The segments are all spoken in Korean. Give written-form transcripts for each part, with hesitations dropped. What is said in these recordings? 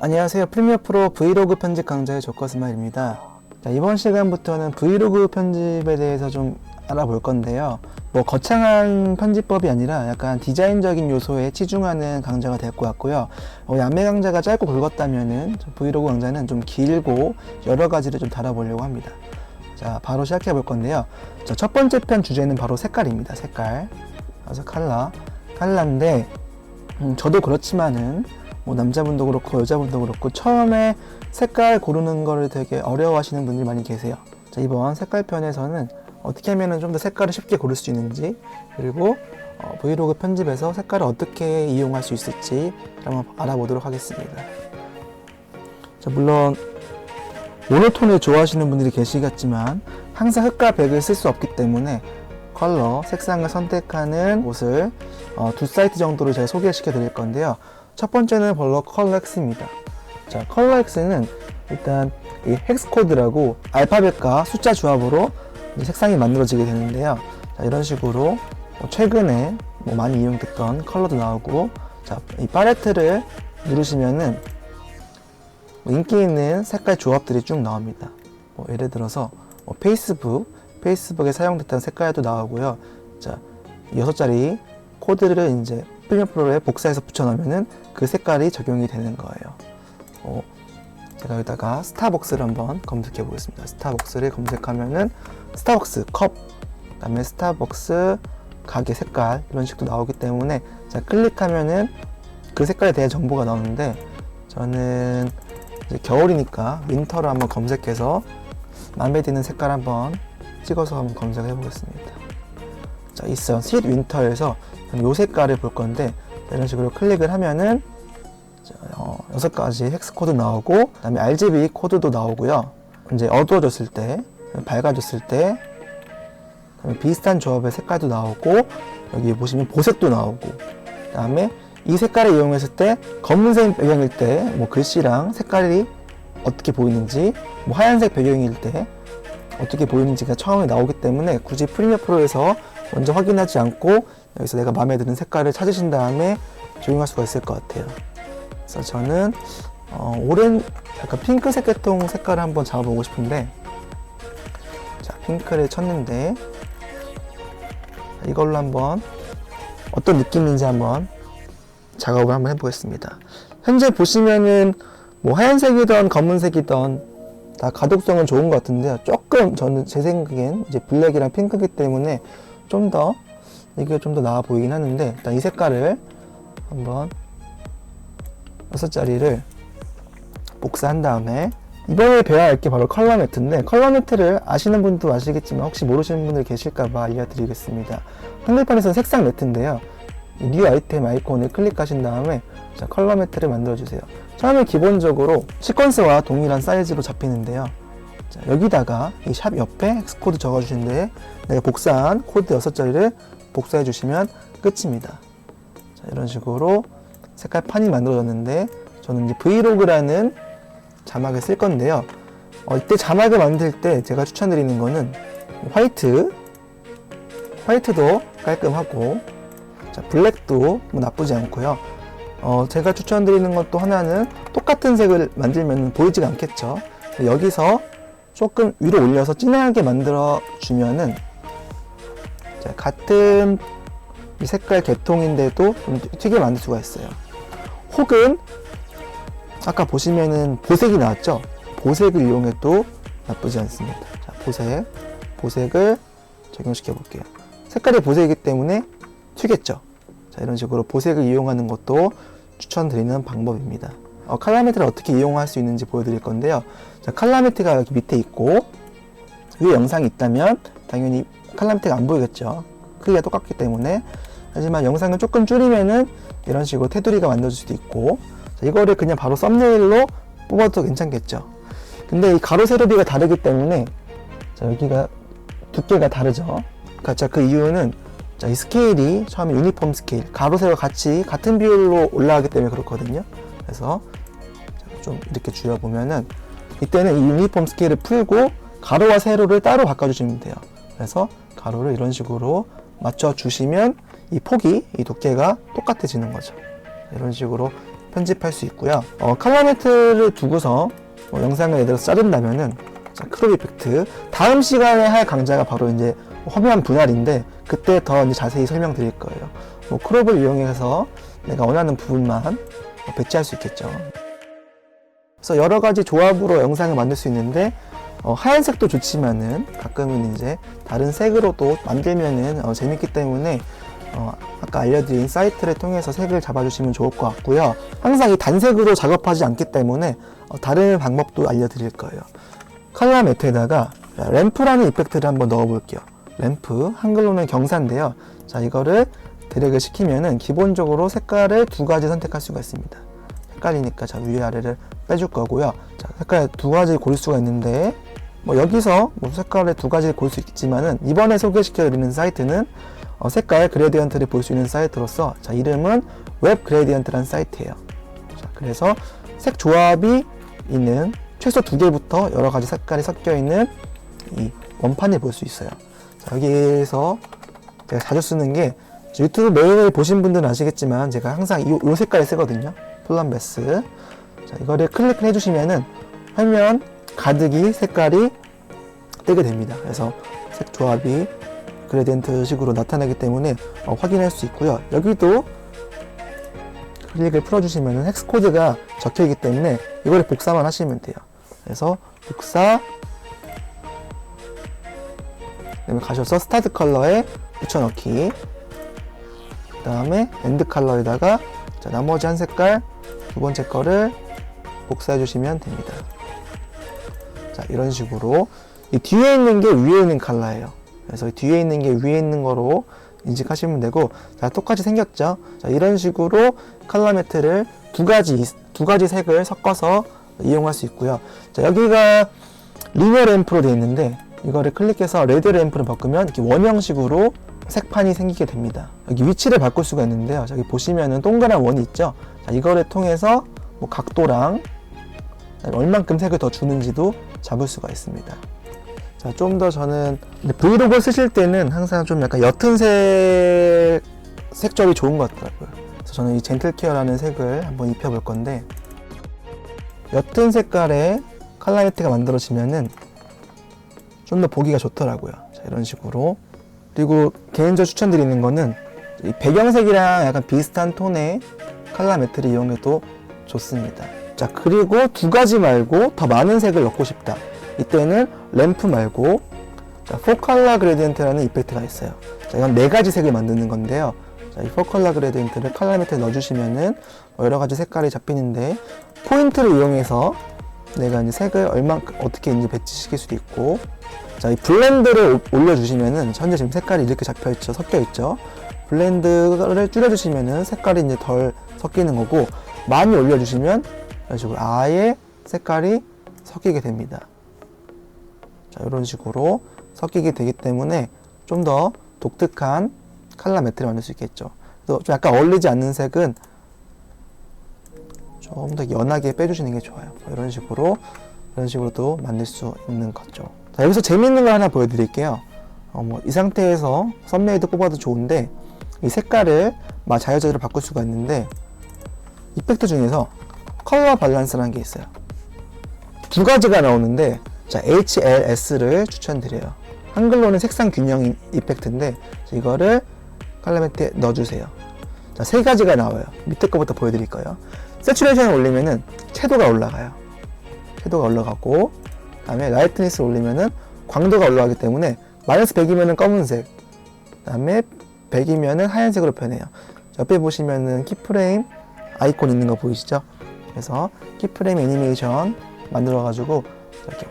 안녕하세요. 프리미어 프로 브이로그 편집 강좌의 조커스마일입니다. 이번 시간부터는 브이로그 편집에 대해서 좀 알아볼 건데요. 거창한 편집법이 아니라 약간 디자인적인 요소에 치중하는 강좌가 될 것 같고요. 안내 강좌가 짧고 굵었다면은 브이로그 강좌는 좀 길고 여러 가지를 좀 다뤄보려고 합니다. 자, 바로 시작해 볼 건데요. 자, 첫 번째 편 주제는 바로 색깔입니다. 색깔. 그래서 컬러인데 저도 그렇지만은 남자분도 그렇고 여자분도 그렇고 처음에 색깔 고르는 거를 되게 어려워하시는 분들이 많이 계세요. 자, 이번 색깔 편에서는 어떻게 하면 좀 더 색깔을 쉽게 고를 수 있는지, 그리고 브이로그 편집에서 색깔을 어떻게 이용할 수 있을지 한번 알아보도록 하겠습니다. 자, 물론 모노톤을 좋아하시는 분들이 계시겠지만 항상 흑과 백을 쓸 수 없기 때문에 컬러, 색상을 선택하는 곳을 두 사이트 정도로 제가 소개시켜 드릴 건데요. 첫 번째는 바로 컬러엑스입니다. 자, 컬러엑스는 일단 이 헥스코드라고 알파벳과 숫자 조합으로 색상이 만들어지게 되는데요. 자, 이런 식으로 최근에 많이 이용됐던 컬러도 나오고, 자, 이 팔레트를 누르시면은 인기 있는 색깔 조합들이 쭉 나옵니다. 예를 들어서 페이스북에 사용됐던 색깔도 나오고요. 자, 6자리 코드를 이제 프리미어 프로에 복사해서 붙여놓으면은 그 색깔이 적용이 되는 거예요. 제가 여기다가 스타벅스를 한번 검색해 보겠습니다. 스타벅스를 검색하면은 스타벅스 컵, 그 다음에 스타벅스 가게 색깔, 이런 식도 나오기 때문에 자, 클릭하면은 그 색깔에 대한 정보가 나오는데, 저는 이제 겨울이니까 윈터를 한번 검색해서 마음에 드는 색깔 한번 찍어서 한번 검색해 보겠습니다. 자, 있어요. 스윗 윈터에서 이 색깔을 볼 건데, 이런 식으로 클릭을 하면은 6가지 헥스 코드 나오고, 그 다음에 RGB 코드도 나오고요. 이제 어두워졌을 때, 밝아졌을 때, 그다음에 비슷한 조합의 색깔도 나오고, 여기 보시면 보색도 나오고, 그 다음에 이 색깔을 이용했을 때 검은색 배경일 때 글씨랑 색깔이 어떻게 보이는지, 하얀색 배경일 때 어떻게 보이는지가 처음에 나오기 때문에 굳이 프리미어 프로에서 먼저 확인하지 않고 여기서 내가 마음에 드는 색깔을 찾으신 다음에 적용할 수가 있을 것 같아요. 그래서 저는 약간 핑크색 계통 색깔을 한번 잡아보고 싶은데, 자, 핑크를 쳤는데 이걸로 한번 어떤 느낌인지 한번 작업을 한번 해보겠습니다. 현재 보시면은 하얀색이든 검은색이든 다 가독성은 좋은 것 같은데요. 조금 저는 제 생각엔 이제 블랙이랑 핑크이기 때문에 이게 좀 더 나아 보이긴 하는데, 일단 이 색깔을 한번 6자리를 복사한 다음에 이번에 배워야 할 게 바로 컬러 매트인데, 컬러 매트를 아시는 분도 아시겠지만 혹시 모르시는 분들 계실까봐 알려드리겠습니다. 한글판에서는 색상 매트인데요. 뉴 아이템 아이콘을 클릭하신 다음에 자, 컬러 매트를 만들어 주세요. 처음에 기본적으로 시퀀스와 동일한 사이즈로 잡히는데요. 자, 여기다가 이 샵 옆에 헥스코드 적어 주시는데, 내가 복사한 코드 6자리를 복사해 주시면 끝입니다. 자, 이런 식으로 색깔판이 만들어졌는데, 저는 이제 브이로그라는 자막을 쓸 건데요. 이때 자막을 만들 때 제가 추천드리는 거는 화이트도 깔끔하고, 자, 블랙도 나쁘지 않고요. 제가 추천드리는 것 또 하나는 똑같은 색을 만들면 보이지가 않겠죠. 여기서 조금 위로 올려서 진하게 만들어 주면은 같은 이 색깔 계통인데도 좀 튀게 만들 수가 있어요. 혹은 아까 보시면은 보색이 나왔죠. 보색을 이용해도 나쁘지 않습니다. 자, 보색을 적용시켜 볼게요. 색깔이 보색이기 때문에 튀겠죠. 자, 이런 식으로 보색을 이용하는 것도 추천드리는 방법입니다. 칼라매트를 어떻게 이용할 수 있는지 보여드릴 건데요. 자, 칼라매트가 여기 밑에 있고 위에 영상이 있다면 당연히 칼라매트가 안 보이겠죠. 크기가 똑같기 때문에. 하지만 영상을 조금 줄이면은 이런 식으로 테두리가 만들어질 수도 있고, 자, 이거를 그냥 바로 썸네일로 뽑아도 괜찮겠죠. 근데 이 가로 세로비가 다르기 때문에 자, 여기가 두께가 다르죠. 그 이유는 자, 이 스케일이 처음에 유니폼 스케일, 가로 세로 같은 비율로 올라가기 때문에 그렇거든요. 그래서 좀 이렇게 줄여보면은 이때는 이 유니폼 스케일을 풀고 가로와 세로를 따로 바꿔주시면 돼요. 그래서 가로를 이런 식으로 맞춰주시면 이 폭이, 이 두께가 똑같아지는 거죠. 이런 식으로 편집할 수 있고요. 컬러 매트를 두고서 영상을 예를 들어서 자른다면은, 자, 크롭 이펙트. 다음 시간에 할 강좌가 바로 이제 화면 분할인데, 그때 더 이제 자세히 설명드릴 거예요. 크롭을 이용해서 내가 원하는 부분만 배치할 수 있겠죠. 그래서 여러 가지 조합으로 영상을 만들 수 있는데, 하얀색도 좋지만은 가끔은 이제 다른 색으로 또 만들면은 재밌기 때문에 아까 알려드린 사이트를 통해서 색을 잡아주시면 좋을 것 같고요. 항상 이 단색으로 작업하지 않기 때문에 다른 방법도 알려드릴 거예요. 컬러 매트에다가 램프라는 이펙트를 한번 넣어 볼게요. 램프, 한글로는 경사인데요. 자, 이거를 드래그 시키면은 기본적으로 색깔을 두 가지 선택할 수가 있습니다. 헷갈리니까 자, 위아래를 빼줄 거고요. 자, 색깔 두 가지 고를 수가 있는데, 여기서 색깔을 두 가지 고를 수 있지만은, 이번에 소개시켜 드리는 사이트는 색깔 그레디언트를 볼 수 있는 사이트로서, 자, 이름은 웹 그레디언트라는 사이트예요. 자, 그래서 색 조합이 있는 최소 두 개부터 여러 가지 색깔이 섞여 있는 이 원판을 볼 수 있어요. 자, 여기에서 제가 자주 쓰는 게, 유튜브 매일 보신 분들은 아시겠지만 제가 항상 이 색깔을 쓰거든요. 플럼베스. 자, 이거를 클릭을 해주시면은 화면 가득이 색깔이 뜨게 됩니다. 그래서 색 조합이 그레디언트 식으로 나타나기 때문에 확인할 수 있고요. 여기도 클릭을 풀어주시면은 헥스 코드가 적혀 있기 때문에 이거를 복사만 하시면 돼요. 그래서 복사, 그다음에 가셔서 스타트 컬러에 붙여넣기, 그 다음에 엔드 컬러에다가 자, 나머지 한 색깔 두 번째 거를 복사해 주시면 됩니다. 자, 이런 식으로 이 뒤에 있는 게 위에 있는 컬러예요. 그래서 뒤에 있는 게 위에 있는 거로 인식하시면 되고, 자, 똑같이 생겼죠. 자, 이런 식으로 컬러 매트를 두 가지 색을 섞어서 이용할 수 있고요. 자, 여기가 리니어 램프로 되어 있는데, 이거를 클릭해서 레드 램프를 바꾸면 이렇게 원형식으로 색판이 생기게 됩니다. 여기 위치를 바꿀 수가 있는데요. 저기 보시면은 동그란 원이 있죠. 자, 이거를 통해서 각도랑 얼만큼 색을 더 주는지도 잡을 수가 있습니다. 자, 좀 더 저는 브이로그 쓰실 때는 항상 좀 약간 옅은 색조합이 좋은 것 같더라고요. 그래서 저는 이 젠틀케어라는 색을 한번 입혀볼 건데, 옅은 색깔의 컬러 매트가 만들어지면은 좀 더 보기가 좋더라고요. 자, 이런 식으로. 그리고 개인적으로 추천드리는 거는 이 배경색이랑 약간 비슷한 톤의 컬러 매트를 이용해도 좋습니다. 자, 그리고 두 가지 말고 더 많은 색을 넣고 싶다. 이때는 램프 말고, 자, 4컬러 그레디언트라는 이펙트가 있어요. 자, 이건 네 가지 색을 만드는 건데요. 자, 이 4컬러 그레디언트를 컬러 매트에 넣어주시면은 여러 가지 색깔이 잡히는데, 포인트를 이용해서 내가 이제 색을 어떻게 이제 배치시킬 수도 있고, 자, 이 블렌드를 올려주시면은 현재 지금 색깔이 이렇게 잡혀있죠, 섞여있죠. 블렌드를 줄여주시면은 색깔이 이제 덜 섞이는 거고, 많이 올려주시면 이런 식으로 아예 색깔이 섞이게 됩니다. 자, 이런 식으로 섞이게 되기 때문에 좀 더 독특한 컬러 매트를 만들 수 있겠죠. 그래서 좀 약간 어울리지 않는 색은 좀 더 연하게 빼주시는 게 좋아요. 이런 식으로도 만들 수 있는 거죠. 자, 여기서 재밌는 거 하나 보여드릴게요. 이 상태에서 썸네일도 뽑아도 좋은데, 이 색깔을 자유자재로 바꿀 수가 있는데, 이펙트 중에서 컬러 밸런스라는 게 있어요. 두 가지가 나오는데, 자, HLS를 추천드려요. 한글로는 색상 균형 이펙트인데, 이거를 컬러 매트에 넣어주세요. 자, 세 가지가 나와요. 밑에 거부터 보여드릴 거예요. 세츄레이션을 올리면은 채도가 올라가요. 채도가 올라가고, 그 다음에 라이트니스를 올리면은 광도가 올라가기 때문에 마이너스 100이면은 검은색, 그 다음에 100이면은 하얀색으로 변해요. 옆에 보시면은 키프레임 아이콘 있는 거 보이시죠? 그래서 키프레임 애니메이션 만들어가지고 이렇게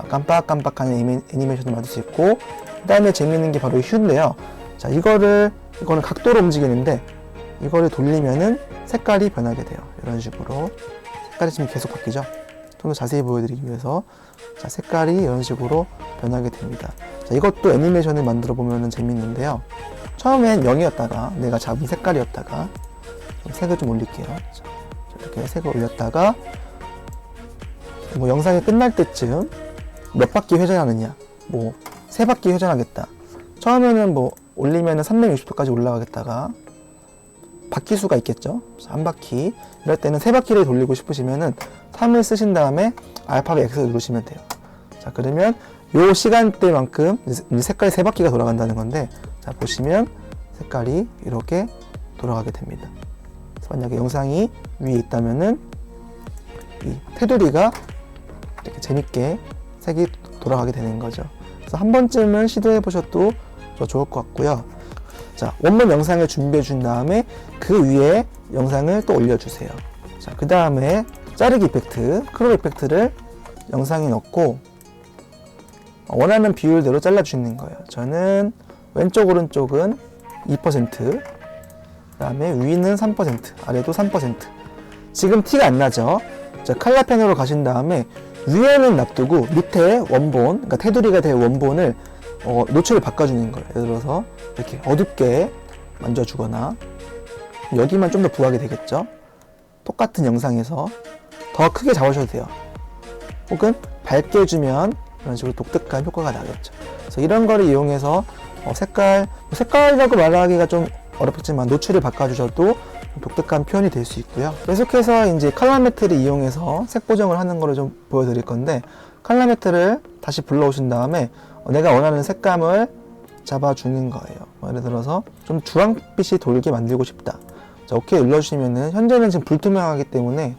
깜빡깜빡하는 애니메이션을 만들 수 있고, 그 다음에 재밌는 게 바로 휴인데요. 자, 이거는 각도로 움직이는데, 이거를 돌리면은 색깔이 변하게 돼요. 이런 식으로 색깔이 지금 계속 바뀌죠. 좀 더 자세히 보여드리기 위해서, 자, 색깔이 이런 식으로 변하게 됩니다. 자, 이것도 애니메이션을 만들어 보면은 재밌는데요. 처음엔 0이었다가 내가 잡은 색깔이었다가, 색을 좀 올릴게요. 자, 이렇게 색을 올렸다가 영상이 끝날 때쯤 몇 바퀴 회전하느냐, 뭐 3바퀴 회전하겠다. 처음에는 뭐 올리면은 360도까지 올라가겠다가 바퀴 수가 있겠죠. 한 바퀴. 이럴 때는 3바퀴를 돌리고 싶으시면은 3을 쓰신 다음에 알파벳 X 누르시면 돼요. 자, 그러면 요 시간대만큼 이제 색깔이 3바퀴가 돌아간다는 건데, 자, 보시면 색깔이 이렇게 돌아가게 됩니다. 그래서 만약에 영상이 위에 있다면은 이 테두리가 이렇게 재밌게 색이 돌아가게 되는 거죠. 그래서 한 번쯤은 시도해 보셔도 좋을 것 같고요. 자, 원본 영상을 준비해 준 다음에 그 위에 영상을 또 올려주세요. 자, 그 다음에 자르기 이펙트, 크롭 이펙트를 영상에 넣고 원하는 비율대로 잘라주시는 거예요. 저는 왼쪽 오른쪽은 2%, 그 다음에 위는 3%, 아래도 3%. 지금 티가 안 나죠? 자, 칼라 패널로 가신 다음에 위에는 놔두고 밑에 원본, 그러니까 테두리가 될 원본을 노출을 바꿔주는 거예요. 예를 들어서 이렇게 어둡게 만져주거나, 여기만 좀 더 부하게 되겠죠? 똑같은 영상에서 더 크게 잡으셔도 돼요. 혹은 밝게 해주면 이런 식으로 독특한 효과가 나겠죠. 그래서 이런 거를 이용해서 색깔이라고 말하기가 좀 어렵지만 노출을 바꿔주셔도 독특한 표현이 될 수 있고요. 계속해서 이제 칼라 매트를 이용해서 색 보정을 하는 거를 좀 보여드릴 건데, 칼라 매트를 다시 불러오신 다음에 내가 원하는 색감을 잡아주는 거예요. 예를 들어서 좀 주황빛이 돌게 만들고 싶다. 자, 오케이 눌러주시면은, 현재는 지금 불투명하기 때문에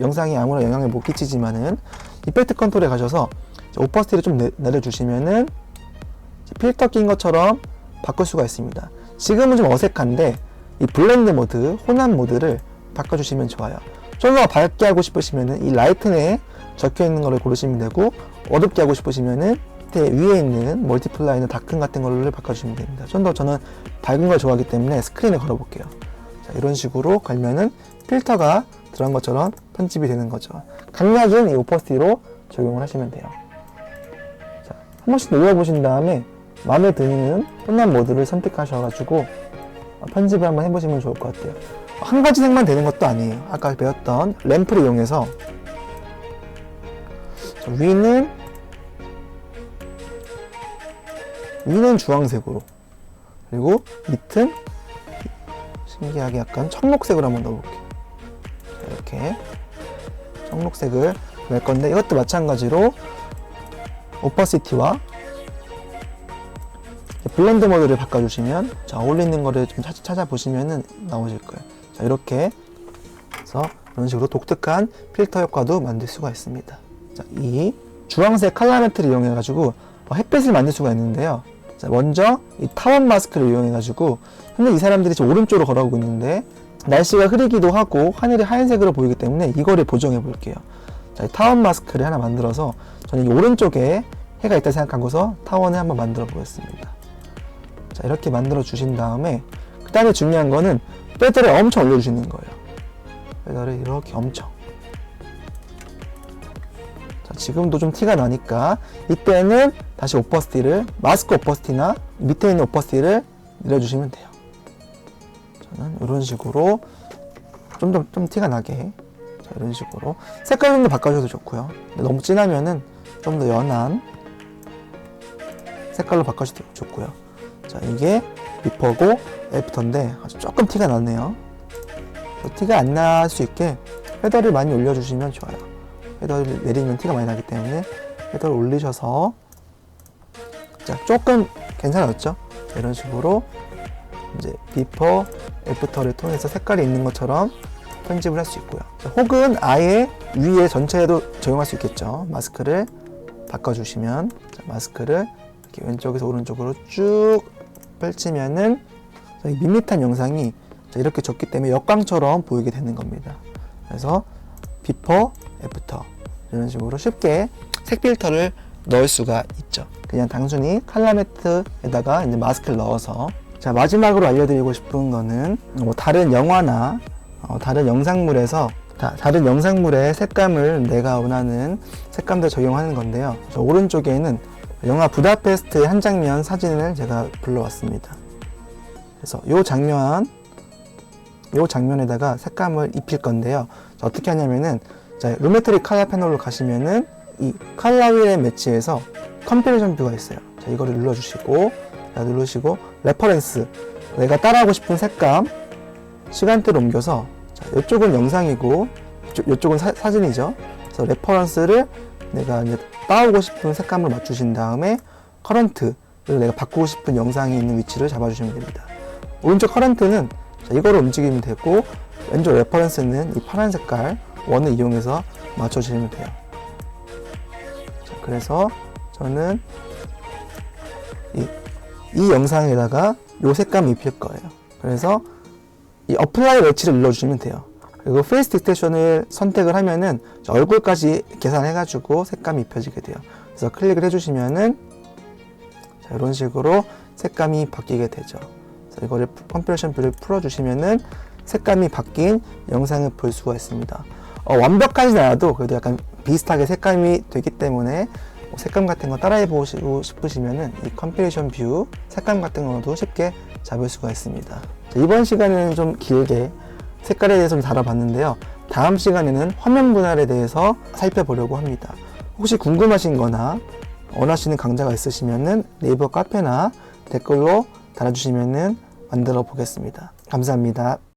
영상에 아무런 영향을 못 끼치지만은 이펙트 컨트롤에 가셔서 오퍼시티를 좀 내려주시면은 필터 낀 것처럼 바꿀 수가 있습니다. 지금은 좀 어색한데 이 블렌드 모드, 혼합 모드를 바꿔주시면 좋아요. 좀 더 밝게 하고 싶으시면은 이 라이튼에 적혀 있는 거를 고르시면 되고, 어둡게 하고 싶으시면은 위에 있는 멀티플라이나 다큰 같은 걸로 바꿔주시면 됩니다. 좀 더 저는 밝은 걸 좋아하기 때문에 스크린에 걸어볼게요. 자, 이런 식으로 걸면은 필터가 들어간 것처럼 편집이 되는 거죠. 강약은 이 오퍼시티로 적용을 하시면 돼요. 자, 한 번씩 눌러보신 다음에 마음에 드는 혼합 모드를 선택하셔가지고 편집을 한번 해보시면 좋을 것 같아요. 한 가지 색만 되는 것도 아니에요. 아까 배웠던 램프를 이용해서 위는 주황색으로, 그리고 밑은 신기하게 약간 청록색으로 한번 넣어볼게요. 이렇게 청록색을 낼 건데, 이것도 마찬가지로 오퍼시티와 블렌드 모드를 바꿔주시면, 자, 어울리는 거를 좀 찾아보시면은 나오실 거예요. 자, 이렇게 해서 이런 식으로 독특한 필터 효과도 만들 수가 있습니다. 자, 이 주황색 칼라 매트를 이용해 가지고 햇빛을 만들 수가 있는데요. 자, 먼저 이 타원 마스크를 이용해 가지고, 현재 이 사람들이 지금 오른쪽으로 걸어오고 있는데 날씨가 흐리기도 하고 하늘이 하얀색으로 보이기 때문에 이거를 보정해 볼게요. 자, 이 타원 마스크를 하나 만들어서 저는 이 오른쪽에 해가 있다 생각하고서 타원을 한번 만들어 보겠습니다. 자, 이렇게 만들어 주신 다음에 그 다음에 중요한 거는 패드를 엄청 올려주시는 거예요. 패드를 이렇게 엄청. 자, 지금도 좀 티가 나니까 이때는 다시 오퍼시티를, 마스크 오퍼시티나 밑에 있는 오퍼시티를 내려주시면 돼요. 저는 이런 식으로 좀 티가 나게, 자, 이런 식으로 색깔 좀 더 바꿔줘도 좋고요. 근데 너무 진하면은 좀 더 연한 색깔로 바꿔줘도 좋고요. 자, 이게 비퍼고 애프터인데 아주 조금 티가 나네요. 티가 안 날 수 있게 헤더를 많이 올려주시면 좋아요. 헤더를 내리면 티가 많이 나기 때문에 헤더를 올리셔서, 자, 조금 괜찮았죠? 이런 식으로 이제 비퍼, 애프터를 통해서 색깔이 있는 것처럼 편집을 할 수 있고요. 자, 혹은 아예 위에 전체에도 적용할 수 있겠죠. 마스크를 바꿔주시면, 자, 마스크를 이렇게 왼쪽에서 오른쪽으로 쭉 펼치면은 밋밋한 영상이 이렇게 졌기 때문에 역광처럼 보이게 되는 겁니다. 그래서 비포, 애프터 이런 식으로 쉽게 색 필터를 넣을 수가 있죠. 그냥 단순히 칼라 매트에다가 이제 마스크를 넣어서. 자, 마지막으로 알려드리고 싶은 거는 다른 영화나 다른 영상물에서 다른 영상물의 색감을 내가 원하는 색감들 적용하는 건데요. 저 오른쪽에는 영화 부다페스트의 한 장면 사진을 제가 불러왔습니다. 그래서 이 장면에다가 색감을 입힐 건데요. 자, 어떻게 하냐면은, 자, 루메트릭 칼라 패널로 가시면은 이 컬러 휠에 매치해서 컴패리션 뷰가 있어요. 자, 이거를 눌러주시고, 자, 누르시고 레퍼런스, 내가 따라하고 싶은 색감, 시간대로 옮겨서, 자, 이쪽은 영상이고 이쪽은 사진이죠. 그래서 레퍼런스를 내가 이제 따오고 싶은 색감을 맞추신 다음에 커런트를 내가 바꾸고 싶은 영상이 있는 위치를 잡아주시면 됩니다. 오른쪽 커런트는 이거로 움직이면 되고, 왼쪽 레퍼런스는 이 파란 색깔 원을 이용해서 맞춰주시면 돼요. 자, 그래서 저는 이 영상에다가 이 색감 입힐 거예요. 그래서 이 어플라이 웨치를 눌러주시면 돼요. 그리고 페이스 디텍션을 선택을 하면은 얼굴까지 계산해가지고 색감이 입혀지게 돼요. 그래서 클릭을 해주시면은 자, 이런 식으로 색감이 바뀌게 되죠. 그래서 이거를 컴패리션 뷰를 풀어주시면은 색감이 바뀐 영상을 볼 수가 있습니다. 완벽하진 않아도 그래도 약간 비슷하게 색감이 되기 때문에 색감 같은 거 따라해 보시고 싶으시면은 이 컴패리션 뷰 색감 같은 것도 쉽게 잡을 수가 있습니다. 자, 이번 시간에는 좀 길게 색깔에 대해서 좀 다뤄봤는데요. 다음 시간에는 화면 분할에 대해서 살펴보려고 합니다. 혹시 궁금하신 거나 원하시는 강좌가 있으시면은 네이버 카페나 댓글로 달아주시면은 만들어 보겠습니다. 감사합니다.